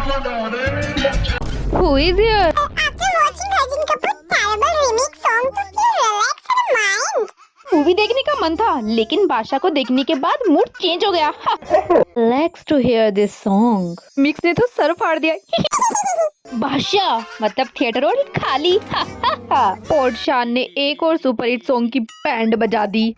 Who is here? After watching Arjun Kapoor's terrible remake song to feel relaxed and mind. Movie देखने का मन था, लेकिन बादशाह को देखने के बाद मूड चेंज हो गया। Relax to hear this song. Mix ने तो सर फाड़ दिया। बादशाह मतलब थिएटर और खाली। और शान ने एक और सुपर हिट सॉन्ग की बैंड बजा दी।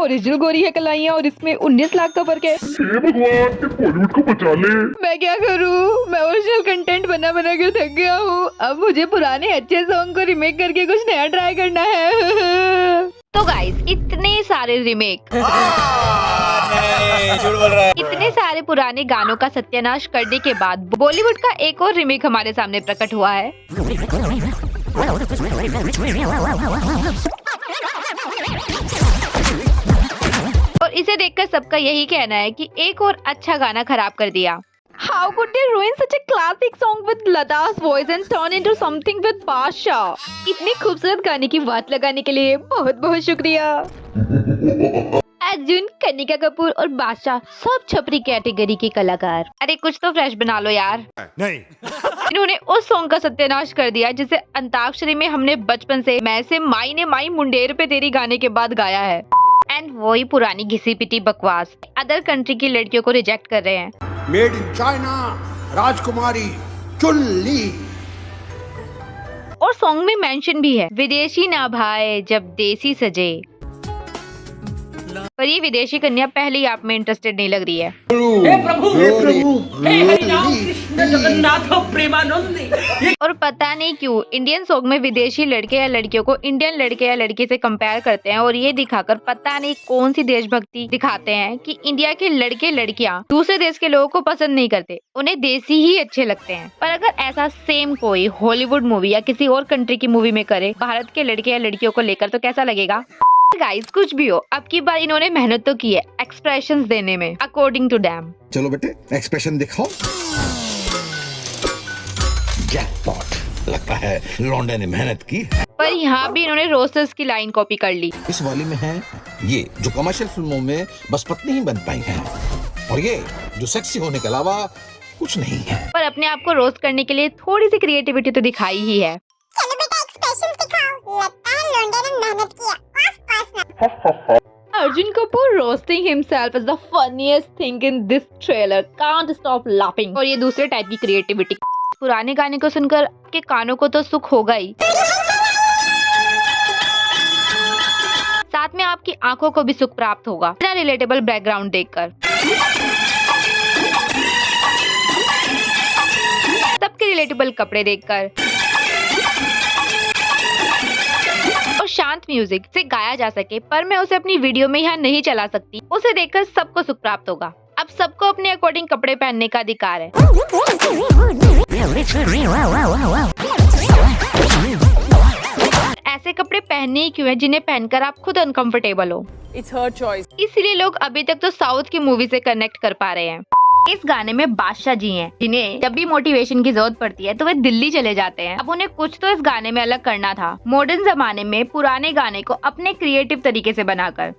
ओरिजिनल गोरी है कलाइयाँ और इसमें 19 लाख का फर्क है। हे भगवान, बॉलीवुड को बचा ले। मैं क्या करूँ? मैं ओरिजिनल कंटेंट बना बना के थक गया हूँ। अब मुझे पुराने अच्छे सॉन्ग को रिमेक करके कुछ नया ट्राई करना है। तो गाइस, इतने सारे रिमेक, झूठ बोल रहा है। इतने सारे पुराने गानों का सत्यानाश करने के बाद बॉलीवुड का एक और रिमेक हमारे सामने प्रकट हुआ है। और इसे देखकर सबका यही कहना है कि एक और अच्छा गाना खराब कर दिया। How could they ruin such a classic song with Lata's voice and turn into something with Basha? इतनी खूबसूरत गाने की बात लगाने के लिए बहुत बहुत शुक्रिया। अर्जुन, कनिका कपूर और बादशाह सब छपरी कैटेगरी के कलाकार। अरे कुछ तो फ्रेश बना लो यार। नहीं। इन्होंने उस सॉन्ग का सत्यानाश कर दिया जिसे अंताक्षरी में हमने बचपन से मैं से माई ने माई मुंडेर पे तेरी गाने के बाद गाया है। एंड वही पुरानी घिसी पिटी बकवास अदर कंट्री की लड़कियों को रिजेक्ट कर रहे हैं। मेड इन चाइना राजकुमारी चुल्ली। और सॉन्ग में मेंशन भी है, विदेशी ना भाए जब देसी सजे। पर ये विदेशी कन्या पहले ही आप में इंटरेस्टेड नहीं लग रही है। हे प्रभु हे हरिनाम कृष्ण जगन्नाथ प्रेमानंद। और पता नहीं क्यों इंडियन सॉन्ग में विदेशी लड़के या लड़कियों को इंडियन लड़के या लड़की से कंपेयर करते हैं और ये दिखाकर पता नहीं कौन सी देशभक्ति दिखाते हैं कि इंडिया के लड़के लड़कियां दूसरे देश के लोगों को पसंद नहीं करते, उन्हें देसी ही अच्छे लगते हैं। पर अगर ऐसा सेम कोई हॉलीवुड मूवी या किसी और कंट्री की मूवी में करे भारत के लड़के या लड़कियों को लेकर, तो कैसा लगेगा? गाइस, कुछ भी हो, अब की बार इन्होंने मेहनत तो की है एक्सप्रेशंस देने में, अकॉर्डिंग टू डैम। चलो बेटे एक्सप्रेशन दिखाओ। जैकपॉट, लगता है लौंडे ने मेहनत की। पर यहाँ भी इन्होंने रोस्टर्स की लाइन कॉपी कर ली। इस वाली में है ये जो कमर्शियल फिल्मों में बस पत्नी ही बन पाई हैं, और ये जो सेक्सी होने के अलावा कुछ नहीं है। पर अपने आप को रोस्ट करने के लिए थोड़ी सी क्रिएटिविटी तो दिखाई ही है। चलो बेटा एक्सप्रेशंस दिखाओ। लगता है लौंडे ने मेहनत किया। पास Arjun Kapoor roasting himself is the funniest thing in this trailer. Can't stop laughing. और ये दूसरे टाइप की क्रिएटिविटी। पुराने गाने को सुनकर आपके कानों को तो सुख होगा ही, साथ में आपकी आंखों को भी सुख प्राप्त होगा बिना रिलेटेबल बैकग्राउंड देखकर। सबके रिलेटेबल कपड़े देखकर और शांत म्यूजिक से गाया जा सके, पर मैं उसे अपनी वीडियो में यहाँ नहीं चला सकती। उसे देखकर सबको सुख प्राप्त होगा। अब सबको अपने अकॉर्डिंग कपड़े पहनने का अधिकार है। ऐसे कपड़े पहनने ही क्यों हैं जिन्हें पहनकर आप खुद अनकंफर्टेबल हो। It's her choice. इसीलिए लोग अभी तक तो साउथ की मूवी से कनेक्ट कर पा रहे हैं। इस गाने में बादशाह जी हैं, जिन्हें जब भी मोटिवेशन की जरूरत पड़ती है तो वे दिल्ली चले जाते हैं। अब उन्हें कुछ तो इस गाने में अलग करना था, मॉडर्न जमाने में पुराने गाने को अपने क्रिएटिव तरीके से बनाकर।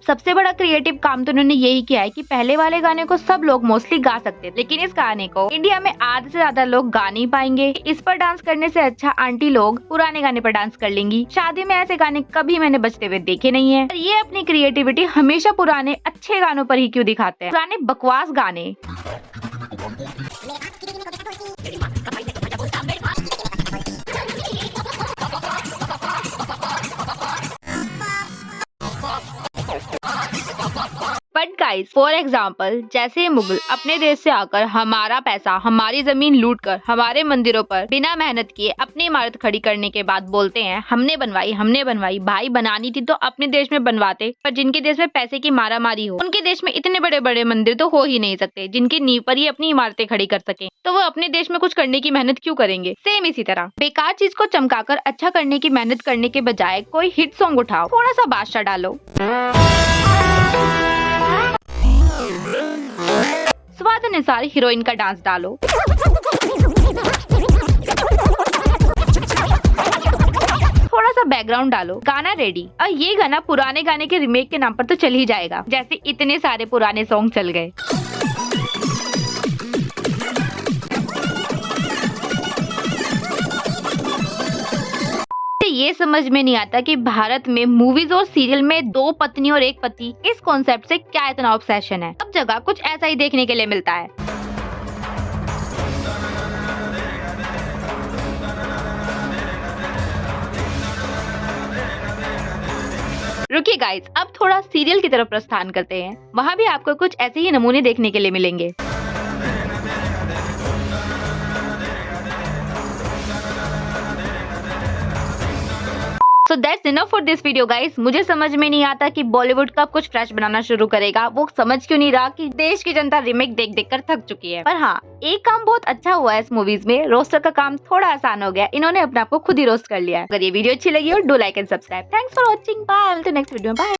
सबसे बड़ा क्रिएटिव काम तो उन्होंने यही किया है कि पहले वाले गाने को सब लोग मोस्टली गा सकते थे, लेकिन इस गाने को इंडिया में आधे से ज्यादा लोग गा नहीं पाएंगे। इस पर डांस करने से अच्छा आंटी लोग पुराने गाने पर डांस कर लेंगी। शादी में ऐसे गाने कभी मैंने बजते हुए देखे नहीं है। ये अपनी क्रिएटिविटी हमेशा पुराने अच्छे गानों पर ही क्यों दिखाते हैं? पुराने बकवास गाने बट गाइस, फॉर एग्जाम्पल, जैसे ये मुगल अपने देश से आकर हमारा पैसा हमारी जमीन लूटकर हमारे मंदिरों पर बिना मेहनत किए अपनी इमारत खड़ी करने के बाद बोलते हैं हमने बनवाई। भाई बनानी थी तो अपने देश में बनवाते, पर जिनके देश में पैसे की मारामारी हो उनके देश में इतने बड़े बड़े मंदिर तो हो ही नहीं सकते जिनकी नींव पर ही अपनी इमारतें खड़ी कर सके। तो वो अपने देश में कुछ करने की मेहनत क्यों करेंगे? सेम इसी तरह बेकार चीज को चमकाकर अच्छा करने की मेहनत करने के बजाय कोई हिट सॉन्ग उठाओ, थोड़ा सा बादशाह डालो, स्वाद अनुसार हीरोइन का डांस डालो, थोड़ा बैकग्राउंड डालो, गाना रेडी। और ये गाना पुराने गाने के रीमेक के नाम पर तो चल ही जाएगा, जैसे इतने सारे पुराने सॉन्ग चल गए। ये समझ में नहीं आता कि भारत में मूवीज और सीरियल में 2 पत्नी और 1 पति, इस कॉन्सेप्ट से क्या इतना ऑब्सेशन है। सब जगह कुछ ऐसा ही देखने के लिए मिलता है। रुकिए गाइस, अब थोड़ा सीरियल की तरफ प्रस्थान करते हैं। वहाँ भी आपको कुछ ऐसे ही नमूने देखने के लिए मिलेंगे। So that's enough for this video guys। मुझे समझ में नहीं आता कि बॉलीवुड कब कुछ फ्रेश बनाना शुरू करेगा। वो समझ क्यों नहीं रहा कि देश की जनता रीमेक देख देख कर थक चुकी है। पर हाँ, एक काम बहुत अच्छा हुआ है इस मूवीज में, रोस्टर का काम थोड़ा आसान हो गया। इन्होंने अपने आप को खुद ही रोस्ट कर लिया है। अगर ये वीडियो अच्छी लगी हो, do like and subscribe. Thanks for watching, bye, next video, bye.